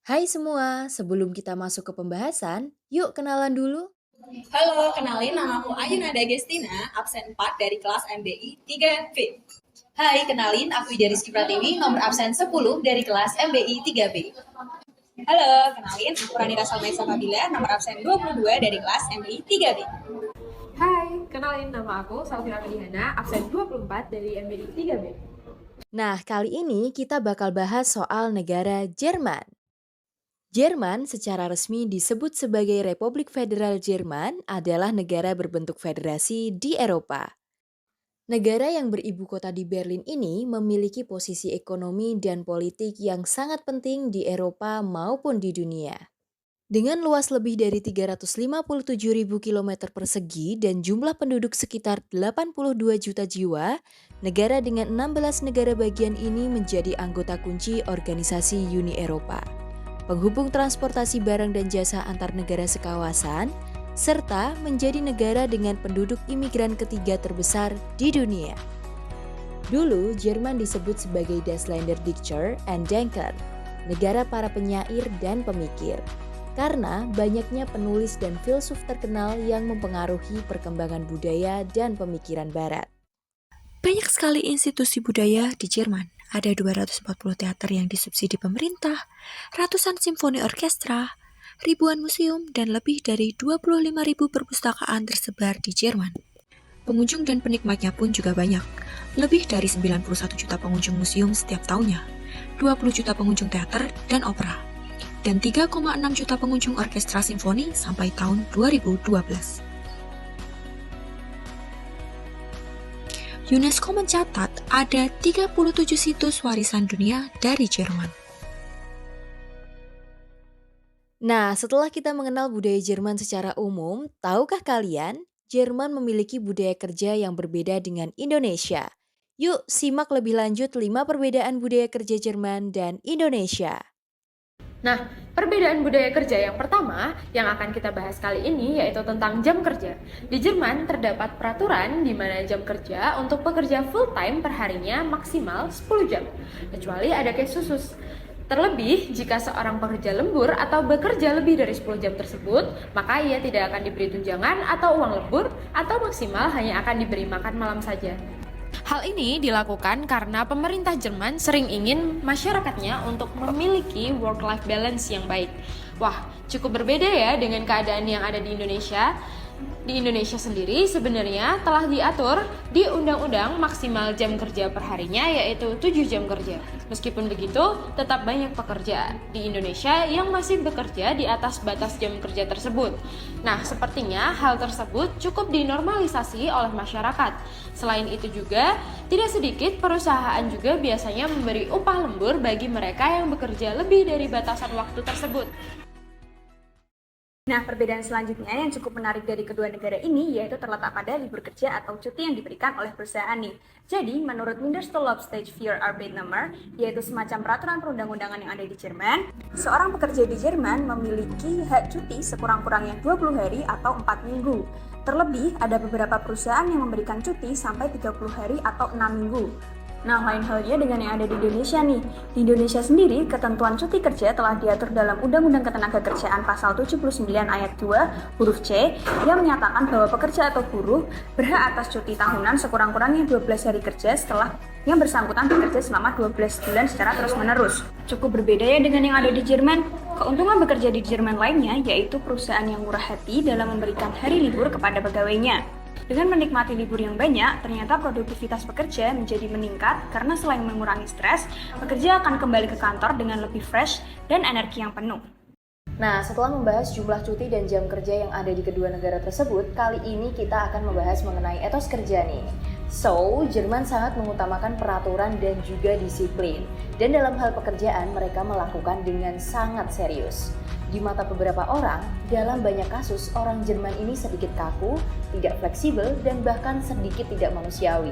Hai semua, sebelum kita masuk ke pembahasan, yuk kenalan dulu. Halo, kenalin nama aku Ayuna Dagestina, absen 4 dari kelas MBI 3B. Hai, kenalin aku Ida Rizky Pratiwi, nomor absen 10 dari kelas MBI 3B. Halo, kenalin aku Ranita Salmaisa Fabila, nomor absen 22 dari kelas MBI 3B. Hai, kenalin nama aku Salvira Medihana, absen 24 dari MBI 3B. Nah, kali ini kita bakal bahas soal negara Jerman. Jerman secara resmi disebut sebagai Republik Federal Jerman adalah negara berbentuk federasi di Eropa. Negara yang beribu kota di Berlin ini memiliki posisi ekonomi dan politik yang sangat penting di Eropa maupun di dunia. Dengan luas lebih dari 357.000 km persegi dan jumlah penduduk sekitar 82 juta jiwa, negara dengan 16 negara bagian ini menjadi anggota kunci organisasi Uni Eropa, penghubung transportasi barang dan jasa antar negara sekawasan, serta menjadi negara dengan penduduk imigran ketiga terbesar di dunia. Dulu, Jerman disebut sebagai Das Länder Dichter and Denker, negara para penyair dan pemikir, karena banyaknya penulis dan filsuf terkenal yang mempengaruhi perkembangan budaya dan pemikiran barat. Banyak sekali institusi budaya di Jerman. Ada 240 teater yang disubsidi pemerintah, ratusan simfoni orkestra, ribuan museum, dan lebih dari 25.000 perpustakaan tersebar di Jerman. Pengunjung dan penikmatnya pun juga banyak. Lebih dari 91 juta pengunjung museum setiap tahunnya, 20 juta pengunjung teater dan opera, dan 3,6 juta pengunjung orkestra simfoni sampai tahun 2012. UNESCO mencatat ada 37 situs warisan dunia dari Jerman. Nah, setelah kita mengenal budaya Jerman secara umum, tahukah kalian, Jerman memiliki budaya kerja yang berbeda dengan Indonesia. Yuk, simak lebih lanjut 5 perbedaan budaya kerja Jerman dan Indonesia. Nah, perbedaan budaya kerja yang pertama yang akan kita bahas kali ini yaitu tentang jam kerja. Di Jerman terdapat peraturan di mana jam kerja untuk pekerja full time perharinya maksimal 10 jam, kecuali ada case khusus. Terlebih, jika seorang pekerja lembur atau bekerja lebih dari 10 jam tersebut, maka ia tidak akan diberi tunjangan atau uang lembur atau maksimal hanya akan diberi makan malam saja. Hal ini dilakukan karena pemerintah Jerman sering ingin masyarakatnya untuk memiliki work-life balance yang baik. Wah, cukup berbeda ya dengan keadaan yang ada di Indonesia. Di Indonesia sendiri sebenarnya telah diatur di Undang-Undang maksimal jam kerja perharinya yaitu 7 jam kerja. Meskipun begitu, tetap banyak pekerja di Indonesia yang masih bekerja di atas batas jam kerja tersebut. Nah, sepertinya hal tersebut cukup dinormalisasi oleh masyarakat. Selain itu juga, tidak sedikit perusahaan juga biasanya memberi upah lembur bagi mereka yang bekerja lebih dari batasan waktu tersebut. Nah, perbedaan selanjutnya yang cukup menarik dari kedua negara ini yaitu terletak pada libur kerja atau cuti yang diberikan oleh perusahaan nih. Jadi, menurut Mindestlohnstate für Arbeitnehmer, yaitu semacam peraturan perundang-undangan yang ada di Jerman, seorang pekerja di Jerman memiliki hak cuti sekurang-kurangnya 20 hari atau 4 minggu. Terlebih, ada beberapa perusahaan yang memberikan cuti sampai 30 hari atau 6 minggu. Nah, lain halnya dengan yang ada di Indonesia nih. Di Indonesia sendiri, ketentuan cuti kerja telah diatur dalam Undang-Undang Ketenagakerjaan Pasal 79 Ayat 2 huruf C yang menyatakan bahwa pekerja atau buruh berhak atas cuti tahunan sekurang-kurangnya 12 hari kerja setelah yang bersangkutan bekerja selama 12 bulan secara terus-menerus. Cukup berbeda ya dengan yang ada di Jerman. Keuntungan bekerja di Jerman lainnya yaitu perusahaan yang murah hati dalam memberikan hari libur kepada pegawainya. Dengan menikmati libur yang banyak, ternyata produktivitas pekerja menjadi meningkat karena selain mengurangi stres, pekerja akan kembali ke kantor dengan lebih fresh dan energi yang penuh. Nah, setelah membahas jumlah cuti dan jam kerja yang ada di kedua negara tersebut, kali ini kita akan membahas mengenai etos kerja nih. So, Jerman sangat mengutamakan peraturan dan juga disiplin. Dan dalam hal pekerjaan, mereka melakukan dengan sangat serius. Di mata beberapa orang, dalam banyak kasus orang Jerman ini sedikit kaku, tidak fleksibel, dan bahkan sedikit tidak manusiawi.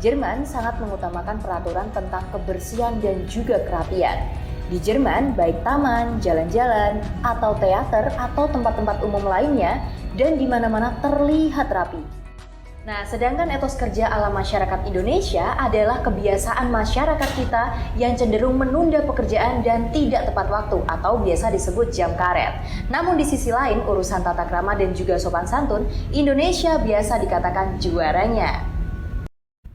Jerman sangat mengutamakan peraturan tentang kebersihan dan juga kerapian. Di Jerman, baik taman, jalan-jalan, atau teater, atau tempat-tempat umum lainnya, dan di mana-mana terlihat rapi. Nah, sedangkan etos kerja ala masyarakat Indonesia adalah kebiasaan masyarakat kita yang cenderung menunda pekerjaan dan tidak tepat waktu atau biasa disebut jam karet. Namun di sisi lain, urusan tata krama dan juga sopan santun, Indonesia biasa dikatakan juaranya.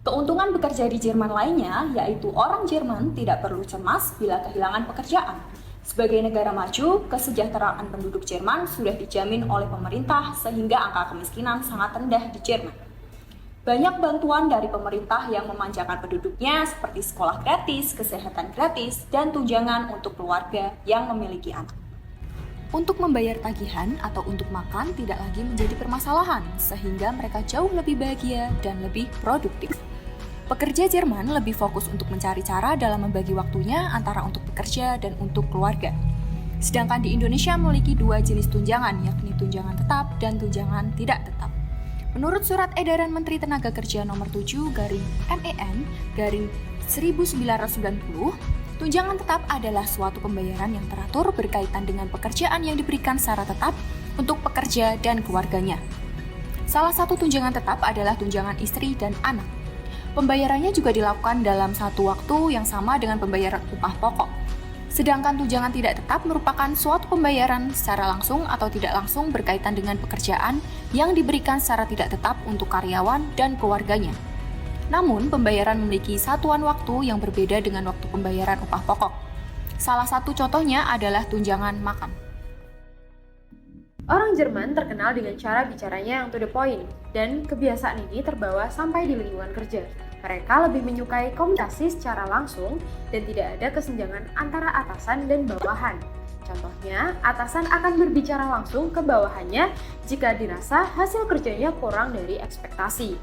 Keuntungan bekerja di Jerman lainnya yaitu orang Jerman tidak perlu cemas bila kehilangan pekerjaan. Sebagai negara maju, kesejahteraan penduduk Jerman sudah dijamin oleh pemerintah sehingga angka kemiskinan sangat rendah di Jerman. Banyak bantuan dari pemerintah yang memanjakan penduduknya seperti sekolah gratis, kesehatan gratis, dan tunjangan untuk keluarga yang memiliki anak. Untuk membayar tagihan atau untuk makan tidak lagi menjadi permasalahan, sehingga mereka jauh lebih bahagia dan lebih produktif. Pekerja Jerman lebih fokus untuk mencari cara dalam membagi waktunya antara untuk bekerja dan untuk keluarga. Sedangkan di Indonesia memiliki dua jenis tunjangan, yakni tunjangan tetap dan tunjangan tidak tetap. Menurut Surat Edaran Menteri Tenaga Kerja Nomor 7/MEN/1990, tunjangan tetap adalah suatu pembayaran yang teratur berkaitan dengan pekerjaan yang diberikan secara tetap untuk pekerja dan keluarganya. Salah satu tunjangan tetap adalah tunjangan istri dan anak. Pembayarannya juga dilakukan dalam satu waktu yang sama dengan pembayaran upah pokok. Sedangkan tunjangan tidak tetap merupakan suatu pembayaran secara langsung atau tidak langsung berkaitan dengan pekerjaan yang diberikan secara tidak tetap untuk karyawan dan keluarganya. Namun, pembayaran memiliki satuan waktu yang berbeda dengan waktu pembayaran upah pokok. Salah satu contohnya adalah tunjangan makan. Orang Jerman terkenal dengan cara bicaranya yang to the point, dan kebiasaan ini terbawa sampai di lingkungan kerja. Mereka lebih menyukai komunikasi secara langsung dan tidak ada kesenjangan antara atasan dan bawahan. Contohnya, atasan akan berbicara langsung ke bawahannya jika dirasa hasil kerjanya kurang dari ekspektasi.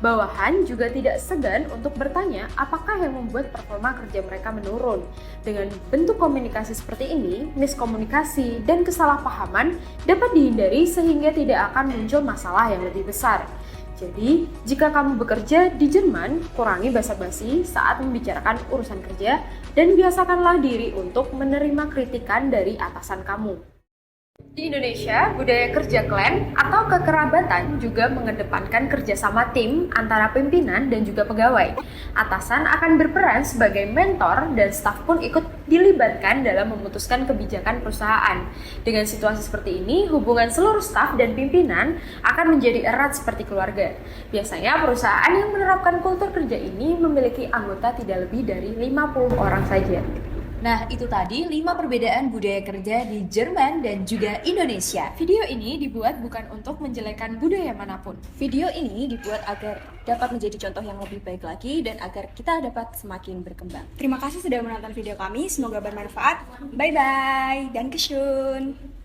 Bawahan juga tidak segan untuk bertanya apakah yang membuat performa kerja mereka menurun. Dengan bentuk komunikasi seperti ini, miskomunikasi dan kesalahpahaman dapat dihindari sehingga tidak akan muncul masalah yang lebih besar. Jadi, jika kamu bekerja di Jerman, kurangi basa-basi saat membicarakan urusan kerja dan biasakanlah diri untuk menerima kritikan dari atasan kamu. Di Indonesia, budaya kerja klan atau kekerabatan juga mengedepankan kerjasama tim antara pimpinan dan juga pegawai. Atasan akan berperan sebagai mentor dan staf pun ikut dilibatkan dalam memutuskan kebijakan perusahaan. Dengan situasi seperti ini, hubungan seluruh staf dan pimpinan akan menjadi erat seperti keluarga. Biasanya perusahaan yang menerapkan kultur kerja ini memiliki anggota tidak lebih dari 50 orang saja. Nah, itu tadi 5 perbedaan budaya kerja di Jerman dan juga Indonesia. Video ini dibuat bukan untuk menjelekkan budaya manapun. Video ini dibuat agar dapat menjadi contoh yang lebih baik lagi dan agar kita dapat semakin berkembang. Terima kasih sudah menonton video kami, semoga bermanfaat. Bye-bye, Dankeschön.